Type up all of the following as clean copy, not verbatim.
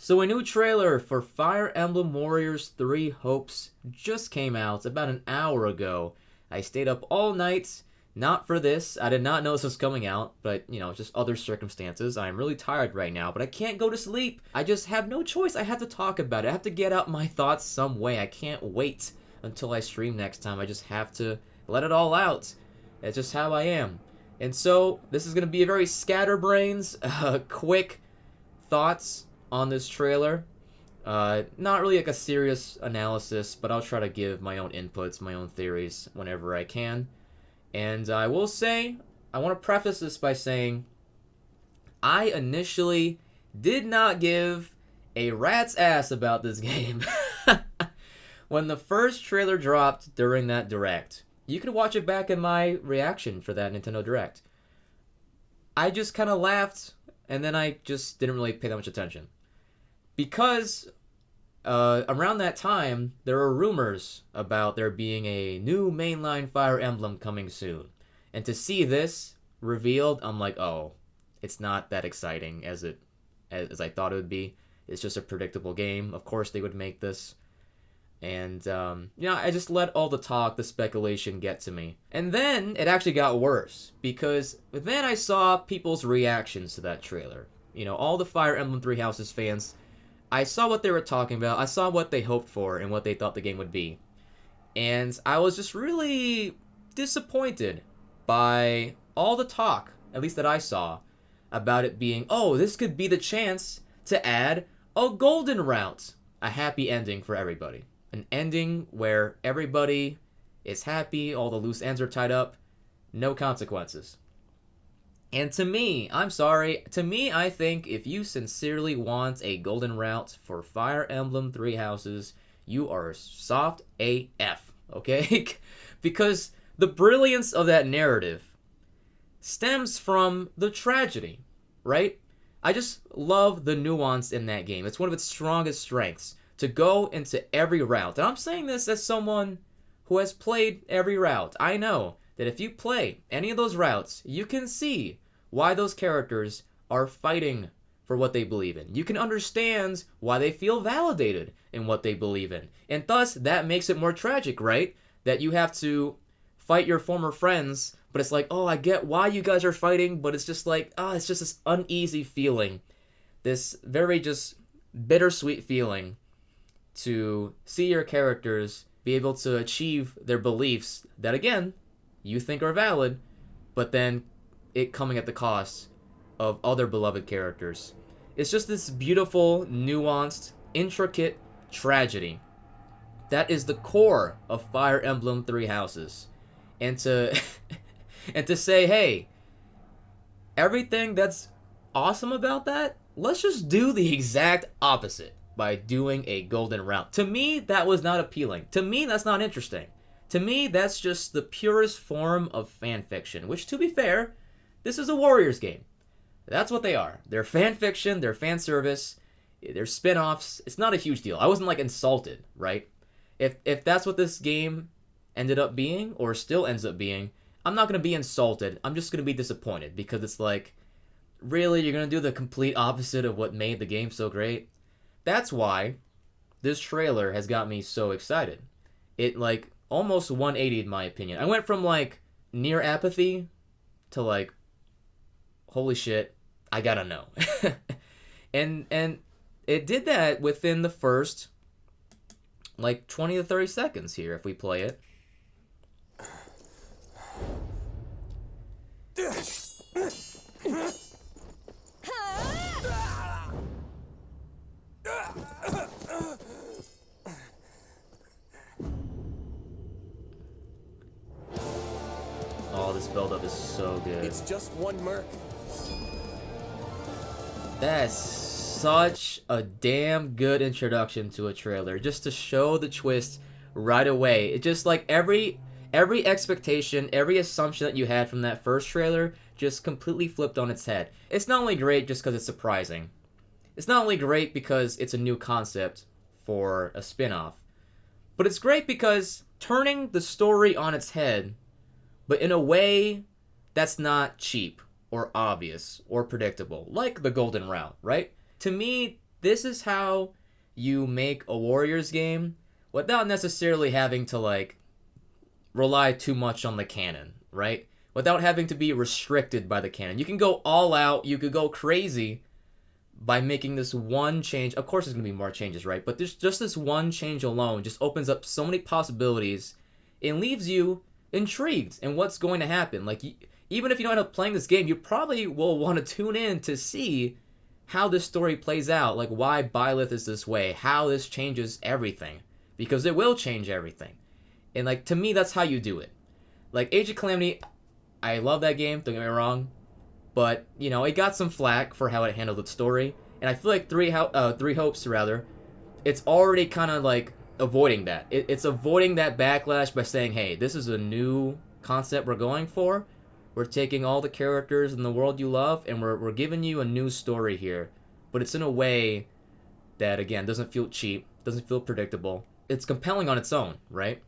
So a new trailer for Fire Emblem Warriors 3 Hopes just came out about an hour ago. I stayed up all night, not for this. I did not know this was coming out, but, just other circumstances. I'm really tired right now, but I can't go to sleep. I just have no choice. I have to talk about it. I have to get out my thoughts some way. I can't wait until I stream next time. I just have to let it all out. That's just how I am. And so, this is going to be a very scatterbrains, quick thoughts on this trailer. Not really like a serious analysis, but I'll try to give my own inputs, my own theories whenever I can. And I will say, I want to preface this by saying, I initially did not give a rat's ass about this game. When the first trailer dropped during that Direct, you can watch it back in my reaction for that Nintendo Direct. I just kind of laughed, and then I just didn't really pay that much attention. Because around that time, there were rumors about there being a new mainline Fire Emblem coming soon. And to see this revealed, I'm like, oh, it's not that exciting as I thought it would be. It's just a predictable game. Of course they would make this. And, I just let all the talk, the speculation get to me. And then it actually got worse. Because then I saw people's reactions to that trailer. All the Fire Emblem Three Houses fans, I saw what they were talking about. I saw what they hoped for and what they thought the game would be. And I was just really disappointed by all the talk, at least that I saw, about it being, oh, this could be the chance to add a golden route. A happy ending for everybody. An ending where everybody is happy, all the loose ends are tied up, no consequences. And to me, I'm sorry, I think if you sincerely want a golden route for Fire Emblem Three Houses, you are soft AF, okay? Because the brilliance of that narrative stems from the tragedy, right? I just love the nuance in that game. It's one of its strongest strengths, to go into every route. And I'm saying this as someone who has played every route. I know that if you play any of those routes, you can see why those characters are fighting for what they believe in. You can understand why they feel validated in what they believe in. And thus, that makes it more tragic, right? That you have to fight your former friends, but it's like, oh, I get why you guys are fighting, but it's just like, it's just this uneasy feeling. This very just bittersweet feeling to see your characters be able to achieve their beliefs that, again, you think are valid, but then it coming at the cost of other beloved characters. It's just this beautiful, nuanced, intricate tragedy that is the core of Fire Emblem Three Houses. And to and to say, hey, everything that's awesome about that, let's just do the exact opposite by doing a golden route. To me, that was not appealing. To me, that's not interesting. To me, that's just the purest form of fan fiction, which, to be fair, this is a Warriors game. That's what they are. They're fan fiction, they're fan service, they're spin-offs. It's not a huge deal. I wasn't, insulted, right? If that's what this game ended up being, or still ends up being, I'm not going to be insulted. I'm just going to be disappointed, because it's like, really, you're going to do the complete opposite of what made the game so great? That's why this trailer has got me so excited. It, almost 180 in my opinion. I went from, near apathy to, holy shit, I gotta know. and it did that within the first, 20 to 30 seconds here, if we play it. Oh, this build-up is so good. It's just one merc. That's such a damn good introduction to a trailer, just to show the twist right away. It just every expectation, every assumption that you had from that first trailer just completely flipped on its head. It's not only great just because it's surprising. It's not only great because it's a new concept for a spin-off, but it's great because turning the story on its head, but in a way that's not cheap or obvious or predictable, like the golden route, right? To me, this is how you make a Warriors game without necessarily having to, like, rely too much on the canon, right? Without having to be restricted by the canon. You can go all out, you could go crazy by making this one change. Of course there's going to be more changes, right? But there's just this one change alone just opens up so many possibilities and leaves you intrigued in what's going to happen. Like, even if you don't end up playing this game, you probably will want to tune in to see how this story plays out, like why Byleth is this way, how this changes everything, because it will change everything. And, like, to me, that's how you do it. Like, Age of Calamity, I love that game, don't get me wrong, but, you know, it got some flack for how it handled its story, and I feel like Three Hopes, rather, it's already kind of, like, avoiding that. It's avoiding that backlash by saying, hey, this is a new concept we're going for. We're taking all the characters in the world you love, and we're giving you a new story here. But it's in a way that, again, doesn't feel cheap, doesn't feel predictable. It's compelling on its own, right?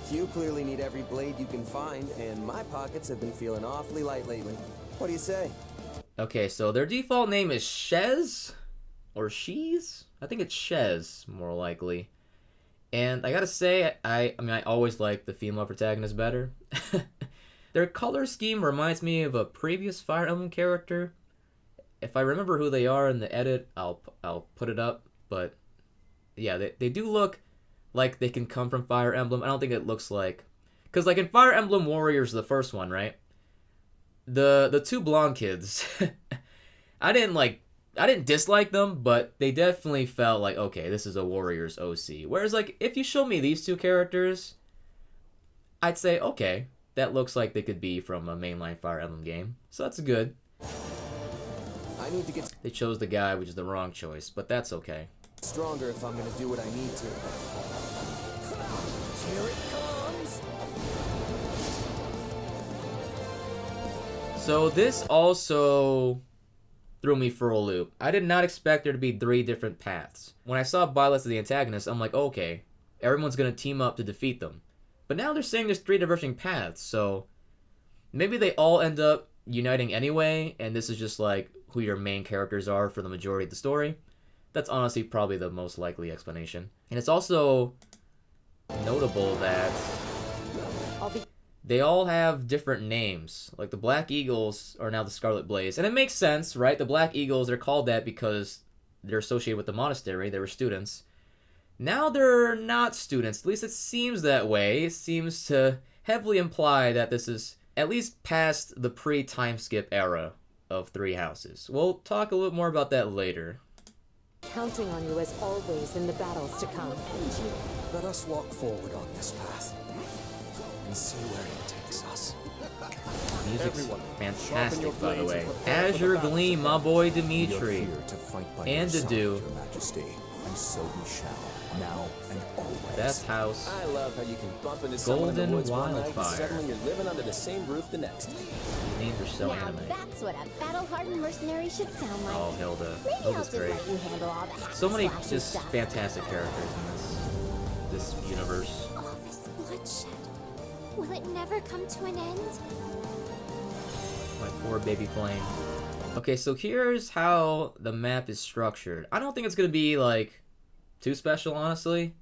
You clearly need every blade you can find, and my pockets have been feeling awfully light lately. What do you say? Okay, so their default name is Shez? Or She's? I think it's Shez, more likely. And I gotta say, I mean, I always like the female protagonist better. Their color scheme reminds me of a previous Fire Emblem character. If I remember who they are in the edit, I'll put it up. But yeah, they do look like they can come from Fire Emblem. I don't think it looks like... Because, like, in Fire Emblem Warriors, the first one, right? The two blonde kids, I didn't dislike them, but they definitely felt like, okay, this is a Warriors OC. Whereas, like, if you show me these two characters, I'd say, okay, that looks like they could be from a mainline Fire Emblem game. So that's good. I need to get They chose the guy, which is the wrong choice, but that's okay. stronger if I'm gonna do what I need to. Here it comes! So this also threw me for a loop. I did not expect there to be 3 different paths. When I saw Byleth as the antagonist, I'm like, okay, everyone's gonna team up to defeat them. But now they're saying there's 3 diverging paths, so maybe they all end up uniting anyway, and this is just like who your main characters are for the majority of the story. That's honestly probably the most likely explanation. And it's also notable that they all have different names. Like, the Black Eagles are now the Scarlet Blaze. And it makes sense, right? The Black Eagles, they're called that because they're associated with the monastery. They were students. Now they're not students. At least it seems that way. It seems to heavily imply that this is at least past the pre-time skip era of Three Houses. We'll talk a little more about that later. Counting on you as always in the battles to come. Let us walk forward on this path and see where it takes us. Music's fantastic, by the way. Azure Gleam, my boy Dimitri. And Dedu. And so we shall, now and always. That's House. I love how you can bump into someone in the Golden woods one night and Wildfire. suddenly you're living under the same roof the next. These names are so Now anime. that's what a battle-hardened mercenary should sound like. Oh, Hilda. Maybe I'll Hilda's just great. let you handle all the So many hacky-slashy just stuff. fantastic characters in this universe. All this bloodshed. Will it never come to an end? My poor baby flame. Okay, so here's how the map is structured. I don't think it's gonna be, like, too special, honestly.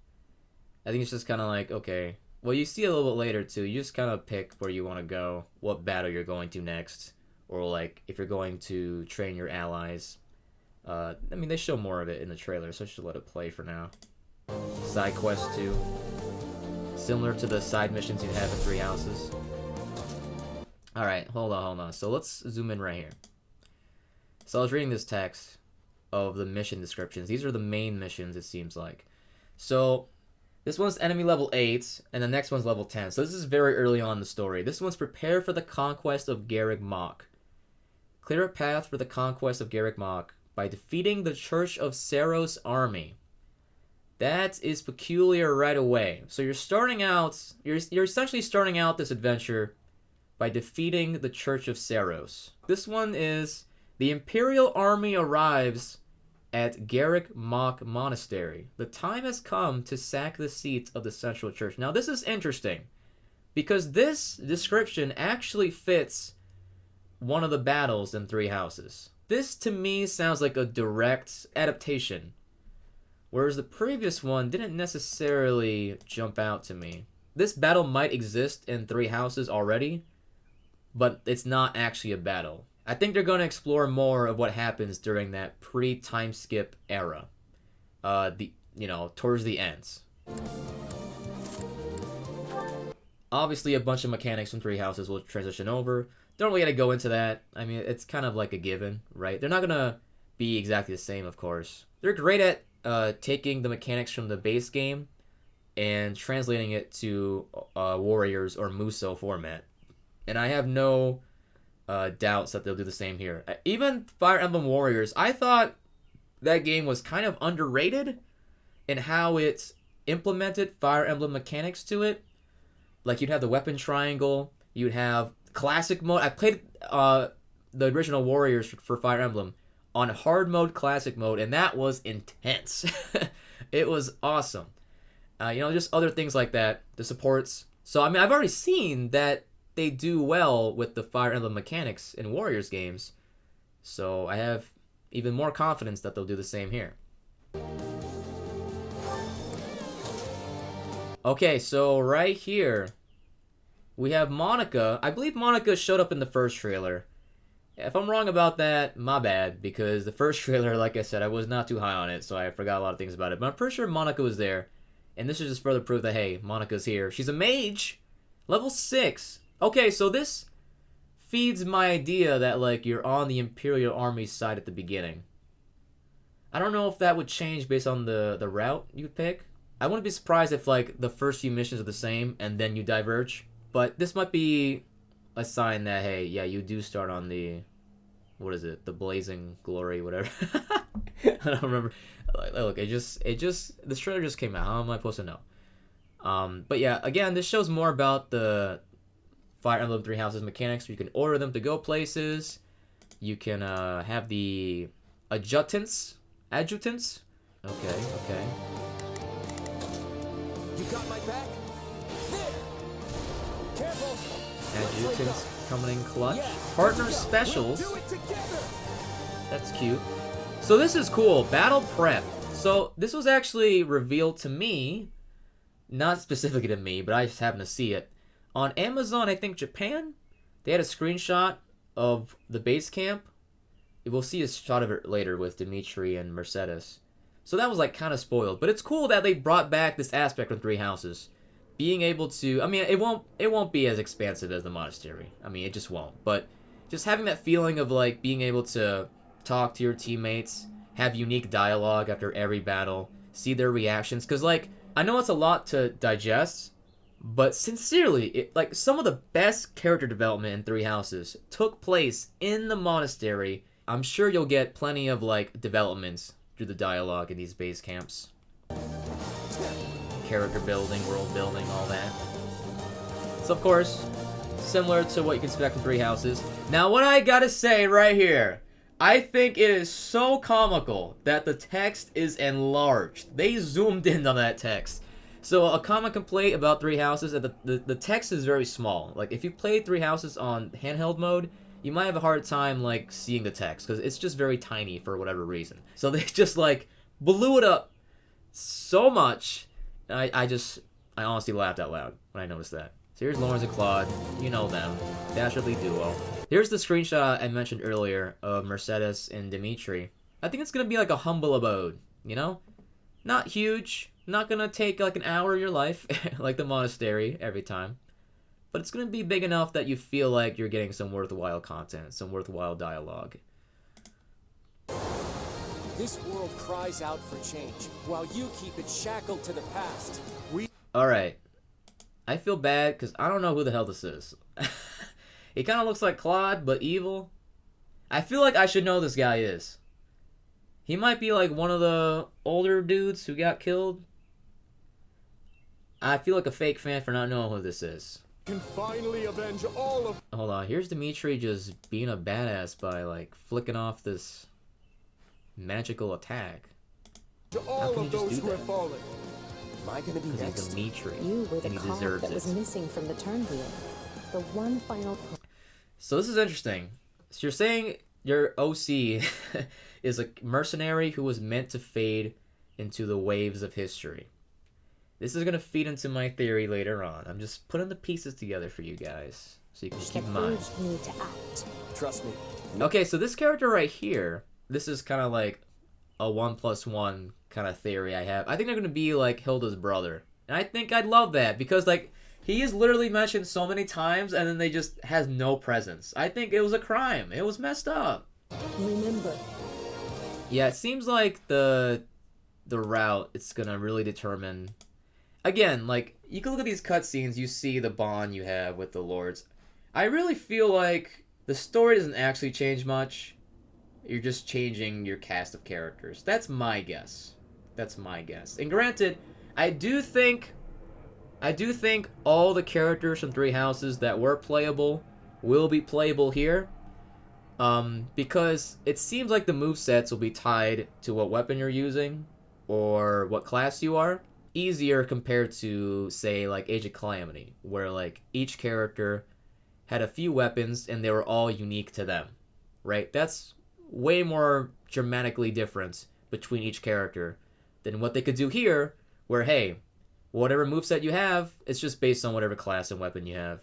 I think it's just kind of like, okay. Well, you see a little bit later, too. You just kind of pick where you want to go, what battle you're going to next, or, like, if you're going to train your allies. I mean, they show more of it in the trailer, so I should let it play for now. Side quest 2. Similar to the side missions you have in Three Houses. Alright, hold on. So let's zoom in right here. So I was reading this text of the mission descriptions. These are the main missions, it seems like. So this one's enemy level 8, and the next one's level 10. So this is very early on in the story. This one's prepare for the conquest of Garreg Mach. Clear a path for the conquest of Garreg Mach by defeating the Church of Seros' army. That is peculiar right away. So you're starting out, you're essentially starting out this adventure by defeating the Church of Seros. This one is the Imperial army arrives at Garreg Mach Monastery. The time has come to sack the seat of the Central Church. Now this is interesting because this description actually fits one of the battles in Three Houses. This to me sounds like a direct adaptation, whereas the previous one didn't necessarily jump out to me. This battle might exist in Three Houses already, but it's not actually a battle. I think they're going to explore more of what happens during that pre-time skip era. Towards the ends. Obviously, a bunch of mechanics from Three Houses will transition over. Don't really got to go into that. I mean, it's kind of like a given, right? They're not going to be exactly the same, of course. They're great at taking the mechanics from the base game and translating it to Warriors or Musou format. And I have no doubts that they'll do the same here. Even Fire Emblem Warriors, I thought that game was kind of underrated in how it implemented Fire Emblem mechanics to it. Like, you'd have the weapon triangle, you'd have classic mode. I played the original Warriors for Fire Emblem on hard mode, classic mode, and that was intense. It was awesome. Just other things like that, the supports. So, I mean, I've already seen that they do well with the Fire Emblem mechanics in Warriors games. So I have even more confidence that they'll do the same here. Okay, so right here, we have Monica. I believe Monica showed up in the first trailer. If I'm wrong about that, my bad, because the first trailer, like I said, I was not too high on it, so I forgot a lot of things about it. But I'm pretty sure Monica was there, and this is just further proof that, hey, Monica's here. She's a mage, level 6. Okay, so this feeds my idea that, like, you're on the Imperial Army side at the beginning. I don't know if that would change based on the route you pick. I wouldn't be surprised if, like, the first few missions are the same and then you diverge. But this might be a sign that, hey, yeah, you do start on the... What is it? The Blazing Glory, whatever. I don't remember. Look, this trailer just came out. How am I supposed to know? But yeah, again, this shows more about the Fire Emblem Three Houses mechanics. You can order them to go places. You can have the adjutants. Okay. You got my back? There! Careful! Adjutants coming in clutch. Yeah. Partner We'll specials. do it together! That's cute. So this is cool. Battle prep. So this was actually revealed to me, not specifically to me, but I just happened to see it. On Amazon, I think Japan, they had a screenshot of the base camp. We'll see a shot of it later with Dimitri and Mercedes. So that was like kind of spoiled. But it's cool that they brought back this aspect of Three Houses. Being able to, I mean, it won't be as expansive as the monastery. I mean, it just won't. But just having that feeling of like being able to talk to your teammates, have unique dialogue after every battle, see their reactions. Because like, I know it's a lot to digest, but sincerely, like some of the best character development in Three Houses took place in the monastery. I'm sure you'll get plenty of like developments through the dialogue in these base camps. Character building, world building, all that. So of course, similar to what you can expect from Three Houses. Now what I gotta say right here, I think it is so comical that the text is enlarged. They zoomed in on that text. So a common complaint about Three Houses is that the text is very small. Like if you played Three Houses on handheld mode, you might have a hard time like seeing the text because it's just very tiny for whatever reason. So they just like blew it up so much. I honestly laughed out loud when I noticed that. So here's Lawrence and Claude. You know them. Dastardly duo. Here's the screenshot I mentioned earlier of Mercedes and Dimitri. I think it's going to be like a humble abode, you know? Not huge. Not going to take like an hour of your life, like the monastery every time. But it's going to be big enough that you feel like you're getting some worthwhile content, some worthwhile dialogue. This world cries out for change, while you keep it shackled to the past. Alright. I feel bad, because I don't know who the hell this is. He kind of looks like Claude, but evil. I feel like I should know who this guy is. He might be like one of the older dudes who got killed. I feel like a fake fan for not knowing who this is. Can finally avenge all of... Hold on, here's Dimitri just being a badass by like flicking off this magical attack. To all of those who have fallen. Am I gonna be next? He's Dimitri, You were the and he cog deserves that was it. missing from the turn wheel. The one final... So this is interesting. So you're saying your OC is a mercenary who was meant to fade into the waves of history. This is going to feed into my theory later on. I'm just putting the pieces together for you guys so you can keep in mind. urged me to act. Trust me. Okay, so this character right here, this is kind of like a 1+1 kind of theory I have. I think they're going to be like Hilda's brother. And I think I'd love that because, like, he is literally mentioned so many times and then they just has no presence. I think it was a crime. It was messed up. Remember, Yeah, it seems like the route it's going to really determine. Again, like, you can look at these cutscenes, you see the bond you have with the lords. I really feel like the story doesn't actually change much. You're just changing your cast of characters. That's my guess. That's my guess. And granted, I do think all the characters from Three Houses that were playable will be playable here. Because it seems like the movesets will be tied to what weapon you're using or what class you are. Easier compared to, say, like Age of Calamity, where like each character had a few weapons and they were all unique to them, right? That's way more dramatically different between each character than what they could do here, where, hey, whatever moveset you have, it's just based on whatever class and weapon you have.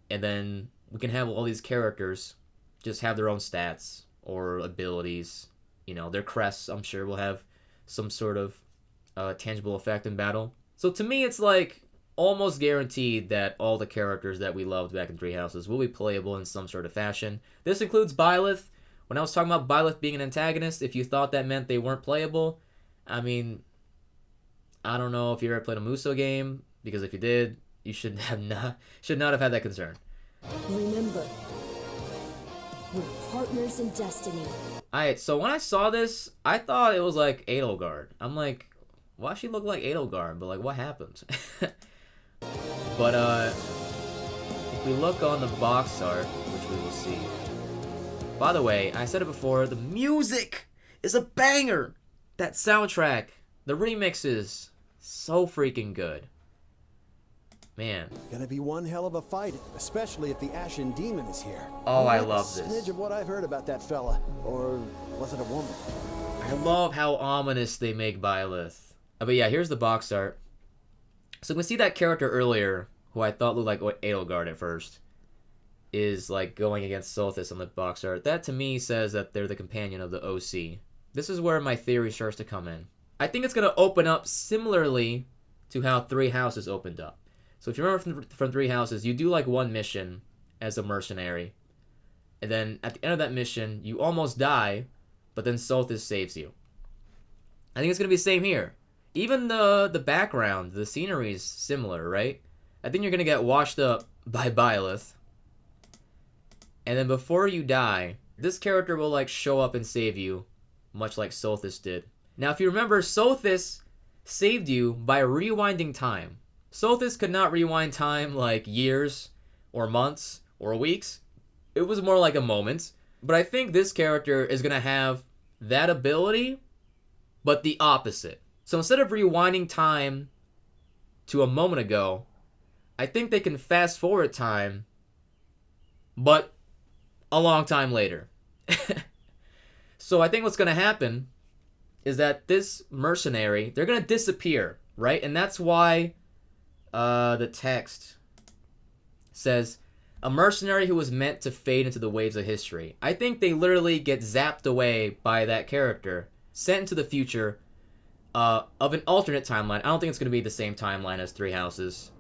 And then we can have all these characters just have their own stats or abilities. You know, their crests, I'm sure, will have some sort of tangible effect in battle. So to me, it's like almost guaranteed that all the characters that we loved back in Three Houses will be playable in some sort of fashion. This includes Byleth. When I was talking about Byleth being an antagonist, if you thought that meant they weren't playable, I mean, I don't know if you ever played a Musou game, because if you did, you should not have had that concern. remember, we're partners in destiny. Alright, so when I saw this, I thought it was like Edelgard. I'm like, why she look like Edelgard? But like, what happened? But if we look on the box art, which we will see. By the way, I said it before, the music is a banger. That soundtrack, the remixes, so freaking good. Man. Gonna be one hell of a fight, especially if the Ashen Demon is here. Oh, I like love a this. smidge of what I've heard about that fella. Or was it a woman? I love how ominous they make Byleth. But yeah, here's the box art. So we see that character earlier, who I thought looked like Edelgard at first, is like going against Sothis on the box art. That to me says that they're the companion of the OC. This is where my theory starts to come in. I think it's going to open up similarly to how Three Houses opened up. So if you remember from Three Houses, you do like one mission as a mercenary. And then at the end of that mission, you almost die, but then Sothis saves you. I think it's going to be the same here. Even the background, the scenery is similar, right? I think you're going to get washed up by Byleth. And then before you die, this character will like show up and save you, much like Sothis did. Now, if you remember, Sothis saved you by rewinding time. Sothis could not rewind time like years or months or weeks. It was more like a moment. But I think this character is going to have that ability, but the opposite. So instead of rewinding time to a moment ago, I think they can fast forward time, but a long time later. So I think what's going to happen is that this mercenary, they're going to disappear, right? And that's why the text says, a mercenary who was meant to fade into the waves of history. I think they literally get zapped away by that character, sent into the future of an alternate timeline. I don't think it's going to be the same timeline as Three Houses.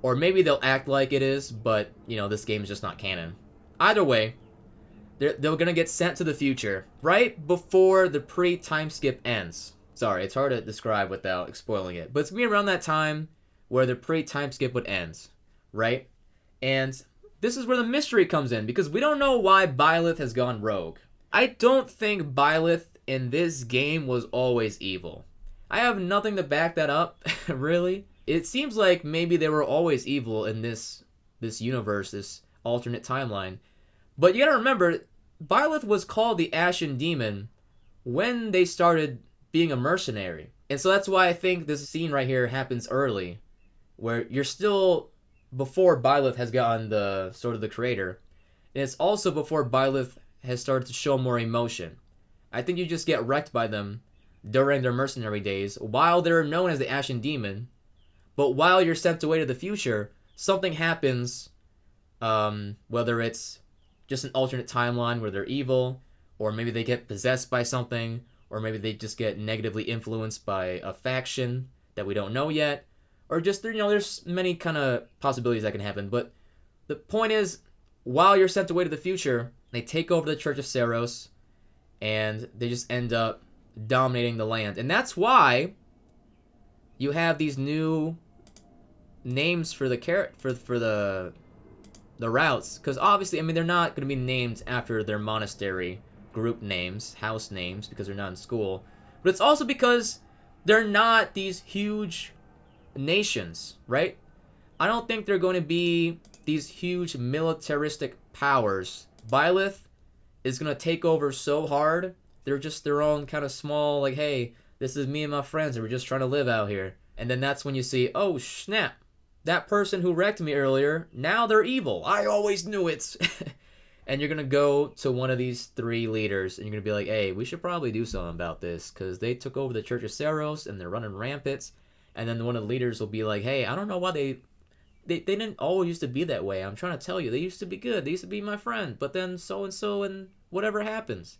Or maybe they'll act like it is, but, you know, this game is just not canon. Either way, they're going to get sent to the future right before the pre-time skip ends. Sorry, it's hard to describe without spoiling it. But it's going to be around that time where the pre-time skip would end, right? And this is where the mystery comes in, because we don't know why Byleth has gone rogue. I don't think Byleth in this game was always evil. I have nothing to back that up, really. It seems like maybe they were always evil in this universe, this alternate timeline. But you gotta remember, Byleth was called the Ashen Demon when they started being a mercenary. And so that's why I think this scene right here happens early, where you're still before Byleth has gotten the sort of the creator. And it's also before Byleth has started to show more emotion. I think you just get wrecked by them during their mercenary days while they're known as the Ashen Demon, but while you're sent away to the future, something happens, whether it's just an alternate timeline where they're evil, or maybe they get possessed by something, or maybe they just get negatively influenced by a faction that we don't know yet, or just, there's many kind of possibilities that can happen. But the point is, while you're sent away to the future, they take over the Church of Seros, and they just end up dominating the land. And that's why you have these new names for the routes, because obviously, they're not going to be named after their monastery group names, house names, because they're not in school. But it's also because they're not these huge nations, right? I don't think they're going to be these huge militaristic powers. Byleth is going to take over so hard, they're just their own kind of small, like, hey, this is me and my friends, and we're just trying to live out here. And then that's when you see, oh, snap, that person who wrecked me earlier, now they're evil. I always knew it. And you're going to go to one of these 3 leaders, and you're going to be like, hey, we should probably do something about this, because they took over the Church of Seros, and they're running rampant. And then one of the leaders will be like, hey, I don't know why they didn't always used to be that way. I'm trying to tell you, they used to be good. They used to be my friend. But then so-and-so and whatever happens.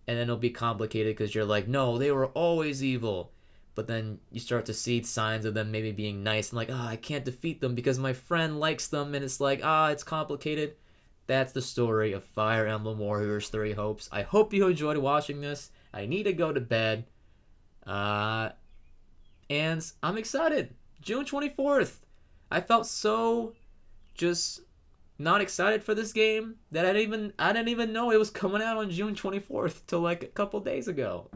And then it'll be complicated because you're like, no, they were always evil. But then you start to see signs of them maybe being nice. And like, I can't defeat them because my friend likes them. And it's like, it's complicated. That's the story of Fire Emblem Warriors 3 Hopes. I hope you enjoyed watching this. I need to go to bed. And I'm excited. June 24th. I felt so just not excited for this game that I didn't even know it was coming out on June 24th till like a couple days ago.